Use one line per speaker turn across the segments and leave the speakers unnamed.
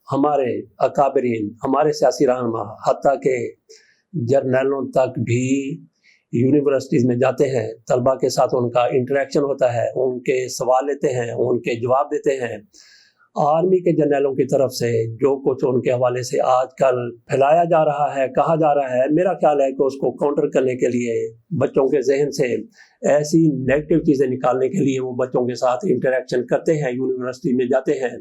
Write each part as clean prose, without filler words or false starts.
हमारे अकाबरीन, हमारे सियासी रहनुमा, हत्ता के जर्नलों तक भी यूनिवर्सिटीज़ में जाते हैं, तलबा के साथ उनका इंटरेक्शन होता है, उनके सवाल लेते हैं, उनके जवाब देते हैं। आर्मी के जर्नलों की तरफ से जो कुछ उनके हवाले से आजकल फैलाया जा रहा है, कहा जा रहा है, मेरा ख्याल है कि उसको काउंटर करने के लिए, बच्चों के जहन से ऐसी नेगेटिव चीज़ें निकालने के लिए वो बच्चों के साथ इंटरेक्शन करते हैं, यूनिवर्सिटी में जाते हैं,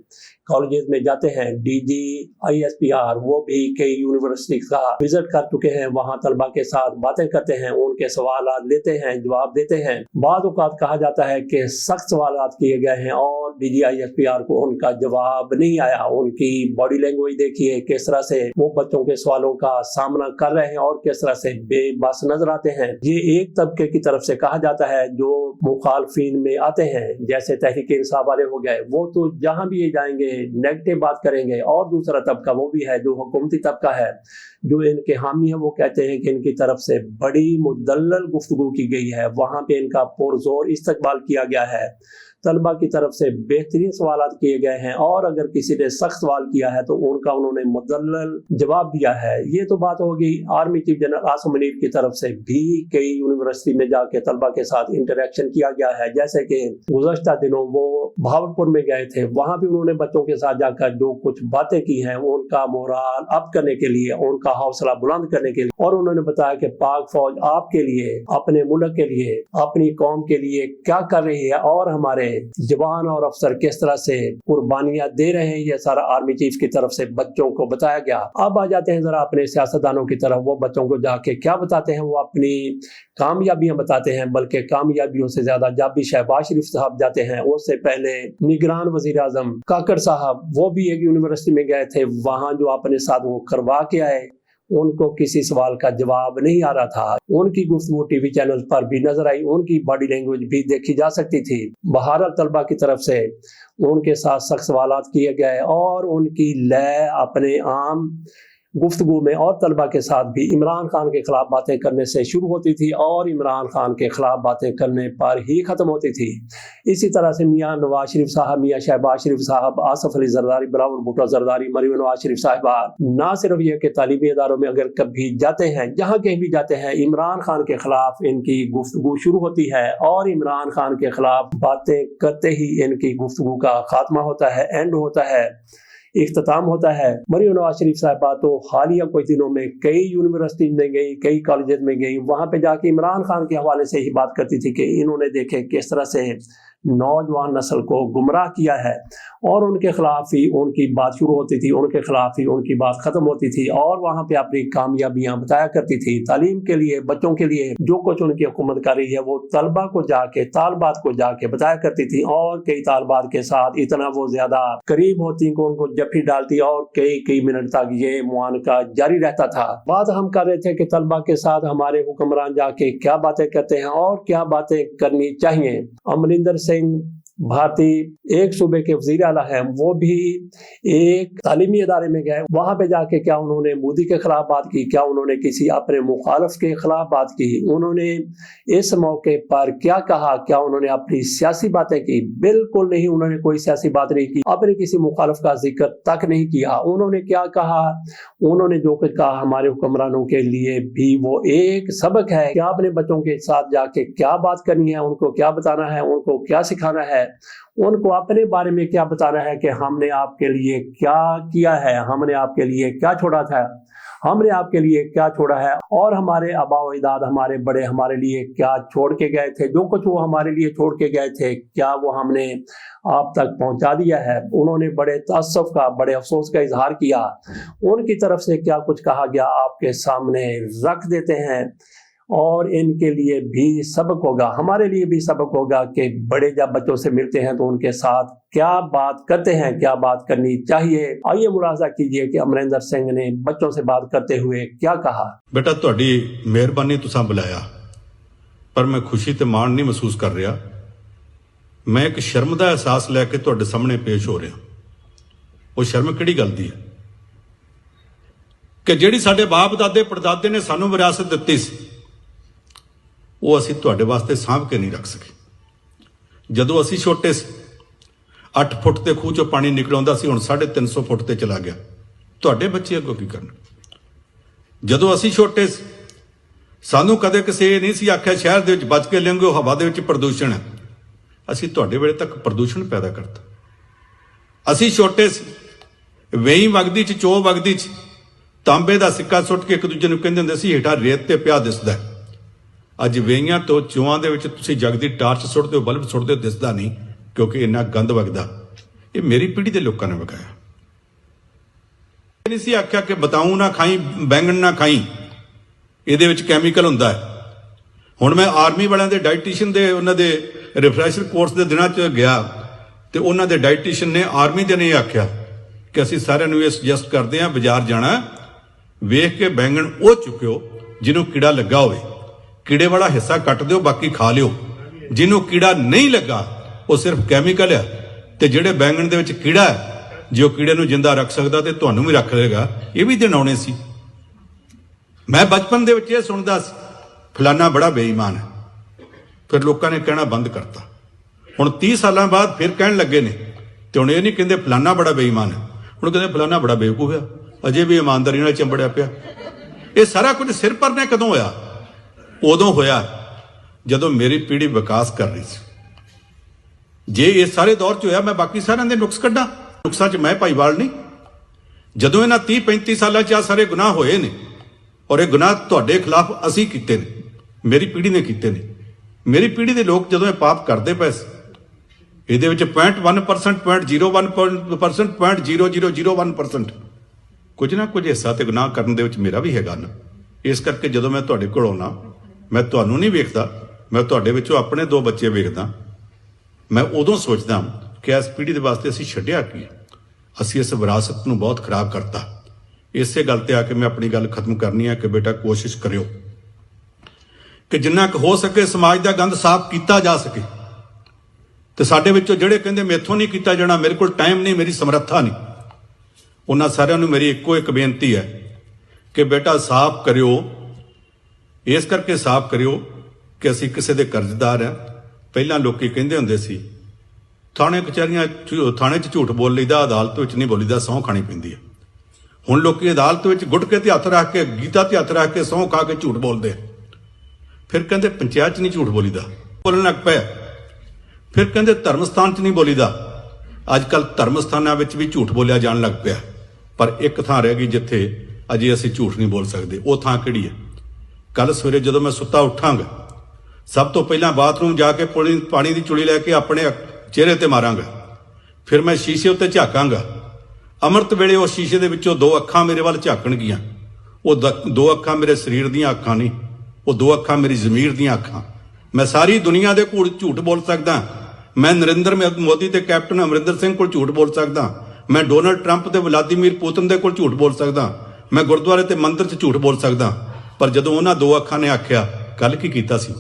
कॉलेजेस में जाते हैं। DGISPR वो भी कई यूनिवर्सिटी का विजिट कर चुके हैं, वहाँ तलबा के साथ बातें करते हैं, उनके सवाल लेते हैं, जवाब देते हैं। बाद औक़ात कहा जाता है कि सख्त सवाल किए गए हैं और DGISPR को उनका जवाब नहीं आया। उनकी बॉडी लैंग्वेज देखिए, किस तरह से वो बच्चों के सवालों का सामना कर रहे हैं और किस तरह से बेबस नजर आते हैं। ये एक तबके की तरफ से कहा जाता है जो मुखालफिन में आते हैं, जैसे तहरीक इंसाफ वाले हो गए, वो तो जहां भी ये जाएंगे नेगेटिव बात करेंगे। और दूसरा तबका वो भी है जो हुकूमती तबका है, जो इनके हामी है, वो कहते हैं कि इनकी तरफ से बड़ी मुदल्लल गुफ्तगू की गई है, वहां पे इनका पुरजोर इस्तकबाल किया गया है, तलबा की तरफ से बेहतरीन सवाल किए गए हैं और अगर किसी ने सख्त सवाल किया है तो उनका उन्होंने मुदल्लल जवाब दिया है। ये तो बात होगी। Army chief general Asim Munir की तरफ से भी कई यूनिवर्सिटी में जाके तलबा के साथ इंटरेक्शन किया गया है, जैसे कि गुज़श्ता दिनों वो भावलपुर में गए थे, वहां भी उन्होंने बच्चों के साथ जाकर जो कुछ बातें की हैं उनका मोराल अप करने के लिए, उनका हौसला बुलंद करने के लिए, और उन्होंने बताया कि पाक फौज आपके लिए, अपने मुल्क के लिए, अपनी कौम के लिए क्या कर रही है और हमारे जवान और अफसर किस तरह से कुर्बानियां दे रहे हैं। ये सारा आर्मी चीफ की तरफ से बच्चों को बताया गया। अब आ जाते हैं जरा अपने सियासतदानों की तरफ। वो बच्चों को जाके क्या बताते हैं? वो अपनी कामयाबियां बताते हैं, बल्कि कामयाबियों से ज्यादा जब भी शहबाज शरीफ साहब जाते हैं, उससे पहले निगरान वजीर आजम काकड़ साहब वो भी एक यूनिवर्सिटी में गए थे, वहां जो अपने साथ वो करवा के आए, उनको किसी सवाल का जवाब नहीं आ रहा था। उनकी गुफ्तगू टीवी चैनल पर भी नजर आई, उनकी बॉडी लैंग्वेज भी देखी जा सकती थी। बहरहाल तलबा की तरफ से उनके साथ सख्त सवालात किए गए और उनकी लय अपने आम गुफ्तगू में और तलबा के साथ भी इमरान खान के खिलाफ बातें करने से शुरू होती थी और इमरान खान के खिलाफ बातें करने पर ही ख़त्म होती थी। इसी तरह से मियाँ नवाज शरीफ साहब, मियाँ शहबाज शरीफ साहब, आसफ अली जरदारी, बिलावल भुट्टो जरदारी, मरियम नवाज शरीफ साहिबा, ना सिर्फ ये कि तालीमी इदारों में अगर कभी जाते हैं, जहाँ कहीं भी जाते हैं, इमरान खान के खिलाफ इनकी गुफ्तगू शुरू होती है और इमरान खान के खिलाफ बातें करते ही इनकी गुफ्तगू का खात्मा होता है, एंड होता है, इख्तिताम होता है। मरियम नवाज शरीफ साहिबा तो हालिया कुछ दिनों में कई यूनिवर्सिटी में गई, कई कॉलेजेस में गई, वहां पे जाके इमरान खान के हवाले से ही बात करती थी कि इन्होंने देखे किस तरह से नौजवान नस्ल को गुमराह किया है, और उनके खिलाफ ही उनकी बात शुरू होती थी, उनके खिलाफ ही उनकी बात खत्म होती थी और वहाँ पे अपनी कामयाबियां बताया करती थी। तालीम के लिए, बच्चों के लिए जो कुछ उनकी हुकूमत कर रही है वो तलबा को जाके, तालबात को जाके बताया करती थी और कई तालबात के साथ इतना वो ज्यादा करीब होती कि उनको जफ्फी डालती और कई मिनट तक ये मुआनका जारी रहता था। बात हम कर रहे थे कि तलबा के साथ हमारे हुक्मरान जाके क्या बातें करते हैं और क्या बातें करनी चाहिए। अमरिंदर सिंह भारतीय एक सूबे के वजीर आला हैं, वो भी एक तालीमी इदारे में गए, वहां पे जाके क्या उन्होंने मोदी के खिलाफ बात की, क्या उन्होंने किसी अपने मुखालिफ के खिलाफ बात की, उन्होंने इस मौके पर क्या कहा, क्या उन्होंने अपनी सियासी बातें की? बिल्कुल नहीं, उन्होंने कोई सियासी बात नहीं की, अपने किसी मुखालिफ का जिक्र तक नहीं किया। उन्होंने क्या कहा? उन्होंने जो कुछ कहा हमारे हुक्मरानों के लिए भी वो एक सबक है। क्या अपने बच्चों के साथ जाके क्या बात करनी है, उनको क्या बताना है, उनको क्या सिखाना है, उनको अपने बारे में क्या बताना है कि हमने आपके लिए क्या किया है, हमने आपके लिए क्या छोड़ा था, हमने आपके लिए क्या छोड़ा है, और हमारे आबा व अजदाद, हमारे बड़े हमारे लिए क्या छोड़ के गए थे, जो कुछ वो हमारे लिए छोड़ के गए थे क्या वो हमने आप तक पहुंचा दिया है। उन्होंने बड़े तअस्सुफ का, बड़े अफसोस का इजहार किया। उनकी तरफ से क्या कुछ कहा गया आपके सामने रख देते हैं और इनके लिए भी सबक होगा, हमारे लिए भी सबक होगा कि बड़े जब बच्चों से मिलते हैं तो उनके साथ क्या बात करते हैं, क्या बात करनी चाहिए। आइए मुलाजा कीजिए कि अमरिंदर सिंह ने बच्चों से बात करते हुए क्या कहा।
बेटा तुहाडी मेहरबानी तुसां बुलाया, पर मैं खुशी ते मान नहीं महसूस कर रहा। मैं एक शर्म का एहसास लैके तुहाडे सामने पेश हो रहा। वो शर्म किहड़ी गल दी है कि जिहड़ी साडे बाप दादे परदादे ने सानू विरासत दित्ती सी वो असी तुहाडे वास्ते सांभ के नहीं रख सके। जदों असी छोटे से 8 ਫੁੱਟ ਤੇ ਖੂਹ ਚੋਂ ਪਾਣੀ ਨਿਕਲ ਆਉਂਦਾ ਸੀ, ਹੁਣ 350 ਫੁੱਟ ਤੇ ਚਲਾ ਗਿਆ। ਤੁਹਾਡੇ ਬੱਚੇ ਅੱਗੋਂ ਕੀ ਕਰਨ? ਜਦੋਂ ਅਸੀਂ ਛੋਟੇ ਸੀ ਸਾਨੂੰ ਕਦੇ ਕਿਸੇ ਇਹ ਨਹੀਂ ਸੀ ਆਖਿਆ ਸ਼ਹਿਰ ਦੇ ਵਿੱਚ ਬਚ ਕੇ ਲੰਘੋ, ਹਵਾ ਦੇ ਵਿੱਚ ਪ੍ਰਦੂਸ਼ਣ ਹੈ। ਅਸੀਂ ਤੁਹਾਡੇ ਵੇਲੇ ਤੱਕ ਪ੍ਰਦੂਸ਼ਣ ਪੈਦਾ ਕਰਤਾ। ਅਸੀਂ ਛੋਟੇ ਸੀ, ਵੇਈ ਵਗਦੀ ਚ, ਚੋ ਵਗਦੀ ਚ ਤਾਂਬੇ ਦਾ ਸਿੱਕਾ ਸੁੱਟ ਕੇ ਇੱਕ ਦੂਜੇ ਨੂੰ ਕਹਿੰਦੇ ਹੁੰਦੇ ਸੀ ਹੇਠਾਂ ਰੇਤ ਤੇ ਪਿਆ ਦਿਸਦਾ। ਅੱਜ ਵੇਈਆਂ ਤੋਂ ਚੋਆਂ ਦੇ ਵਿੱਚ ਤੁਸੀਂ ਜਗਦੀ ਟਾਰਚ ਸੁੱਟਦੇ ਹੋ, ਬਲਬ ਸੁੱਟਦੇ ਹੋ, ਦਿਸਦਾ ਨਹੀਂ, ਕਿਉਂਕਿ ਇੰਨਾ ਗੰਦ ਵਗਦਾ। ਇਹ ਮੇਰੀ ਪੀੜ੍ਹੀ ਦੇ ਲੋਕਾਂ ਨੇ ਵਗਾਇਆ। ਨਹੀਂ ਸੀ ਆਖਿਆ ਕਿ ਬਤਾਊ ਨਾ ਖਾਈ, ਬੈਂਗਣ ਨਾ ਖਾਈ, ਇਹਦੇ ਵਿੱਚ ਕੈਮੀਕਲ ਹੁੰਦਾ ਹੈ। ਹੁਣ ਮੈਂ ਆਰਮੀ ਵਾਲਿਆਂ ਦੇ ਡਾਈਟੀਸ਼ੀਅਨ ਦੇ ਉਹਨਾਂ ਦੇ ਰਿਫਰੈਸ਼ਰ ਕੋਰਸ ਦੇ ਦਿਨਾਂ 'ਚ ਗਿਆ ਤੇ ਉਹਨਾਂ ਦੇ ਡਾਈਟੀਸ਼ੀਅਨ ਨੇ, ਆਰਮੀ ਦੇ ਨੇ ਆਖਿਆ ਕਿ ਅਸੀਂ ਸਾਰਿਆਂ ਨੂੰ ਇਹ ਸੁਜੈਸਟ ਕਰਦੇ ਹਾਂ ਬਾਜ਼ਾਰ ਜਾਣਾ, ਵੇਖ ਕੇ ਬੈਂਗਣ ਉਹ ਚੁੱਕਿਓ ਜਿਹਨੂੰ ਕੀੜਾ ਲੱਗਾ ਹੋਵੇ, ਕੀੜੇ ਵਾਲਾ ਹਿੱਸਾ ਕੱਟ ਦਿਓ, ਬਾਕੀ ਖਾ ਲਿਓ। ਜਿਹਨੂੰ ਕੀੜਾ ਨਹੀਂ ਲੱਗਾ ਉਹ ਸਿਰਫ ਕੈਮੀਕਲ ਹੈ, ਤੇ ਜਿਹੜੇ ਬੈਂਗਣ ਦੇ ਵਿੱਚ ਕੀੜਾ ਹੈ, ਜੇ ਉਹ ਕੀੜੇ ਨੂੰ ਜਿੰਦਾ ਰੱਖ ਸਕਦਾ ਤੇ ਤੁਹਾਨੂੰ ਵੀ ਰੱਖ ਲਏਗਾ। ਇਹ ਵੀ ਦਿਨ ਆਉਣੇ ਸੀ। ਮੈਂ ਬਚਪਨ ਦੇ ਵਿੱਚ ਇਹ ਸੁਣਦਾ ਸੀ ਫਲਾਨਾ ਬੜਾ ਬੇਈਮਾਨ ਹੈ, ਫਿਰ ਲੋਕਾਂ ਨੇ ਕਹਿਣਾ ਬੰਦ ਕਰਤਾ। ਹੁਣ 30 ਸਾਲਾਂ ਬਾਅਦ ਫਿਰ ਕਹਿਣ ਲੱਗੇ ਨੇ, ਤੇ ਹੁਣ ਇਹ ਨਹੀਂ ਕਹਿੰਦੇ ਫਲਾਨਾ ਬੜਾ ਬੇਈਮਾਨ ਹੈ, ਹੁਣ ਕਹਿੰਦੇ ਫਲਾਨਾ ਬੜਾ ਬੇਵਕੂਫ ਹੈ, ਅਜੇ ਵੀ ਇਮਾਨਦਾਰੀ ਨਾਲ ਚੰਬੜਿਆ ਪਿਆ। ਇਹ ਸਾਰਾ ਕੁਝ ਸਿਰ ਪਰ ਨੇ ਕਦੋਂ ਹੋਇਆ? ਉਦੋਂ ਹੋਇਆ ਜਦੋਂ ਮੇਰੀ ਪੀੜ੍ਹੀ ਵਿਕਾਸ ਕਰ ਰਹੀ ਸੀ। ਜੇ ਇਸ ਸਾਰੇ ਦੌਰ 'ਚ ਹੋਇਆ, ਮੈਂ ਬਾਕੀ ਸਾਰਿਆਂ ਦੇ ਨੁਕਸ ਕੱਢਾਂ? ਨੁਕਸਾਂ 'ਚ ਮੈਂ ਭਾਈਵਾਲ ਨਹੀਂ। ਜਦੋਂ ਇਹਨਾਂ 30-35 ਸਾਲਾਂ 'ਚ ਆ ਸਾਰੇ ਗੁਨਾਹ ਹੋਏ ਨੇ, ਔਰ ਇਹ ਗੁਨਾਹ ਤੁਹਾਡੇ ਖਿਲਾਫ ਅਸੀਂ ਕੀਤੇ ਨੇ, ਮੇਰੀ ਪੀੜ੍ਹੀ ਨੇ ਕੀਤੇ ਨੇ। ਮੇਰੀ ਪੀੜ੍ਹੀ ਦੇ ਲੋਕ ਜਦੋਂ ਇਹ ਪਾਪ ਕਰਦੇ ਪਏ ਸੀ, ਇਹਦੇ ਵਿੱਚ 0.1%, 0.01%, 0.0001% ਕੁਝ ਨਾ ਕੁਝ ਹਿੱਸਾ ਤੇ ਗੁਨਾਹ ਕਰਨ ਦੇ ਵਿੱਚ ਮੇਰਾ ਵੀ ਹੈਗਾ ਨਾ। ਇਸ ਕਰਕੇ ਜਦੋਂ ਮੈਂ ਤੁਹਾਡੇ ਕੋਲ ਆਉਣਾ, ਮੈਂ ਤੁਹਾਨੂੰ ਨਹੀਂ ਵੇਖਦਾ, ਮੈਂ ਤੁਹਾਡੇ ਵਿੱਚੋਂ ਆਪਣੇ 2 ਬੱਚੇ ਵੇਖਦਾ। ਮੈਂ ਉਦੋਂ ਸੋਚਦਾ ਕਿ ਇਸ ਪੀੜ੍ਹੀ ਦੇ ਵਾਸਤੇ ਅਸੀਂ ਛੱਡਿਆ ਕੀ? ਅਸੀਂ ਇਸ ਵਿਰਾਸਤ ਨੂੰ ਬਹੁਤ ਖਰਾਬ ਕਰਤਾ। ਇਸੇ ਗੱਲ ਤੇ ਆ ਕੇ ਮੈਂ ਆਪਣੀ ਗੱਲ ਖਤਮ ਕਰਨੀ ਹੈ ਕਿ ਬੇਟਾ ਕੋਸ਼ਿਸ਼ ਕਰਿਓ ਕਿ ਜਿੰਨਾ ਕੁ ਹੋ ਸਕੇ ਸਮਾਜ ਦਾ ਗੰਦ ਸਾਫ਼ ਕੀਤਾ ਜਾ ਸਕੇ। ਤੇ ਸਾਡੇ ਵਿੱਚੋਂ ਜਿਹੜੇ ਕਹਿੰਦੇ ਮੈਥੋਂ ਨਹੀਂ ਕੀਤਾ ਜਾਣਾ, ਮੇਰੇ ਕੋਲ ਟਾਈਮ ਨਹੀਂ, ਮੇਰੀ ਸਮਰੱਥਾ ਨਹੀਂ, ਉਹਨਾਂ ਸਾਰਿਆਂ ਨੂੰ ਮੇਰੀ ਇੱਕੋ ਇੱਕ ਬੇਨਤੀ ਹੈ ਕਿ ਬੇਟਾ ਸਾਫ਼ ਕਰਿਓ। ਇਸ ਕਰਕੇ ਸਾਫ਼ ਕਰਿਓ ਕਿ ਅਸੀਂ ਕਿਸੇ ਦੇ ਕਰਜ਼ਦਾਰ ਹਾਂ। ਪਹਿਲਾਂ ਲੋਕੀ ਕਹਿੰਦੇ ਹੁੰਦੇ ਸੀ ਥਾਣੇ ਕਚਹਿਰੀਆਂ, ਥਾਣੇ 'ਚ ਝੂਠ ਬੋਲ ਲਈਦਾ, ਅਦਾਲਤ ਵਿੱਚ ਨਹੀਂ ਬੋਲੀਦਾ, ਸਹੁੰ ਖਾਣੀ ਪੈਂਦੀ ਹੈ। ਹੁਣ ਲੋਕੀ ਅਦਾਲਤ ਵਿੱਚ ਗੁਟਕੇ ਤੇ ਹੱਥ ਰੱਖ ਕੇ, ਗੀਤਾ ਤੇ ਹੱਥ ਰੱਖ ਕੇ ਸਹੁੰ ਖਾ ਕੇ ਝੂਠ ਬੋਲਦੇ ਆ। ਫਿਰ ਕਹਿੰਦੇ ਪੰਚਾਇਤ 'ਚ ਨਹੀਂ ਝੂਠ ਬੋਲੀਦਾ, ਬੋਲਣ ਲੱਗ ਪਿਆ। ਫਿਰ ਕਹਿੰਦੇ ਧਰਮ ਸਥਾਨ 'ਚ ਨਹੀਂ ਬੋਲੀਦਾ। ਅੱਜ ਕੱਲ੍ਹ ਧਰਮ ਸਥਾਨਾਂ ਵਿੱਚ ਵੀ ਝੂਠ ਬੋਲਿਆ ਜਾਣ ਲੱਗ ਪਿਆ। ਪਰ ਇੱਕ ਥਾਂ ਰਹਿ ਗਈ ਜਿੱਥੇ ਅਜੇ ਅਸੀਂ ਝੂਠ ਨਹੀਂ ਬੋਲ ਸਕਦੇ। ਉਹ ਥਾਂ ਕਿਹੜੀ ਹੈ? ਕੱਲ ਸਵੇਰੇ ਜਦੋਂ ਮੈਂ ਸੁੱਤਾ ਉੱਠਾਂਗਾ, ਸਭ ਤੋਂ ਪਹਿਲਾਂ ਬਾਥਰੂਮ ਜਾ ਕੇ ਪਾਣੀ ਦੀ ਚੁਲੀ ਲੈ ਕੇ ਆਪਣੇ ਚਿਹਰੇ ਤੇ ਮਾਰਾਂਗਾ। ਫਿਰ ਮੈਂ ਸ਼ੀਸ਼ੇ ਉੱਤੇ ਝਾਕਾਂਗਾ। ਅੰਮ੍ਰਿਤ ਵੇਲੇ ਉਹ ਸ਼ੀਸ਼ੇ ਦੇ ਵਿੱਚੋਂ 2 ਅੱਖਾਂ ਮੇਰੇ ਵੱਲ ਝਾਕਣਗੀਆਂ। ਉਹ 2 ਅੱਖਾਂ ਮੇਰੇ ਸਰੀਰ ਦੀਆਂ ਅੱਖਾਂ ਨਹੀਂ, ਉਹ 2 ਅੱਖਾਂ ਮੇਰੀ ਜ਼ਮੀਰ ਦੀਆਂ ਅੱਖਾਂ। ਮੈਂ ਸਾਰੀ ਦੁਨੀਆ ਦੇ ਕੋਲ ਝੂਠ ਬੋਲ ਸਕਦਾ। ਮੈਂ ਨਰਿੰਦਰ ਮੋਦੀ ਤੇ ਕੈਪਟਨ ਅਮਰਿੰਦਰ ਸਿੰਘ ਕੋਲ ਝੂਠ ਬੋਲ ਸਕਦਾ। ਮੈਂ ਡੋਨਲਡ ਟਰੰਪ ਤੇ ਵਲਾਦੀਮੀਰ ਪੁਤਿਨ ਦੇ ਕੋਲ ਝੂਠ ਬੋਲ ਸਕਦਾ। ਮੈਂ ਗੁਰਦੁਆਰੇ ਤੇ ਮੰਦਿਰ 'ਚ ਝੂਠ ਬੋਲ ਸਕਦਾ। ਪਰ ਜਦੋਂ ਉਹਨਾਂ 2 ਅੱਖਾਂ ਨੇ ਆਖਿਆ, ਕੱਲ ਕੀ ਕੀਤਾ ਸੀ?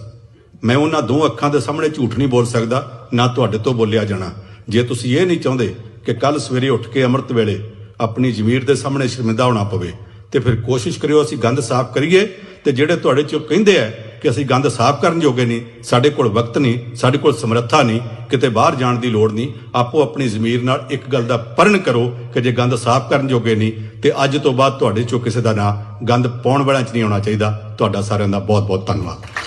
ਮੈਂ ਉਹਨਾਂ 2 ਅੱਖਾਂ ਦੇ ਸਾਹਮਣੇ ਝੂਠ ਨਹੀਂ ਬੋਲ ਸਕਦਾ, ਨਾ ਤੁਹਾਡੇ ਤੋਂ ਬੋਲਿਆ ਜਾਣਾ। ਜੇ ਤੁਸੀਂ ਇਹ ਨਹੀਂ ਚਾਹੁੰਦੇ ਕਿ ਕੱਲ ਸਵੇਰੇ ਉੱਠ ਕੇ ਅੰਮ੍ਰਿਤ ਵੇਲੇ ਆਪਣੀ ਜ਼ਮੀਰ ਦੇ ਸਾਹਮਣੇ ਸ਼ਰਮਿੰਦਾ ਹੋਣਾ ਪਵੇ, ਤੇ ਫਿਰ ਕੋਸ਼ਿਸ਼ ਕਰਿਓ ਅਸੀਂ ਗੰਦ ਸਾਫ਼ ਕਰੀਏ। ਤੇ ਜਿਹੜੇ ਤੁਹਾਡੇ 'ਚੋਂ ਕਹਿੰਦੇ ਆ ਕਿ ਅਸੀਂ ਗੰਦ ਸਾਫ਼ ਕਰਨ ਜੋਗੇ ਨਹੀਂ, ਸਾਡੇ ਕੋਲ ਵਕਤ ਨਹੀਂ, ਸਾਡੇ ਕੋਲ ਸਮਰੱਥਾ ਨਹੀਂ, ਕਿਤੇ ਬਾਹਰ ਜਾਣ ਦੀ ਲੋੜ ਨਹੀਂ, ਆਪੋ ਆਪਣੀ ਜ਼ਮੀਰ ਨਾਲ ਇੱਕ ਗੱਲ ਦਾ ਪਰਨ ਕਰੋ ਕਿ ਜੇ ਗੰਦ ਸਾਫ਼ ਕਰਨ ਜੋਗੇ ਨਹੀਂ, ਤੇ ਅੱਜ ਤੋਂ ਬਾਅਦ ਤੁਹਾਡੇ 'ਚੋਂ ਕਿਸੇ ਦਾ ਨਾਂ ਗੰਦ ਪਾਉਣ ਵਾਲਿਆਂ 'ਚ ਨਹੀਂ ਆਉਣਾ ਚਾਹੀਦਾ। ਤੁਹਾਡਾ ਸਾਰਿਆਂ ਦਾ ਬਹੁਤ ਬਹੁਤ ਧੰਨਵਾਦ।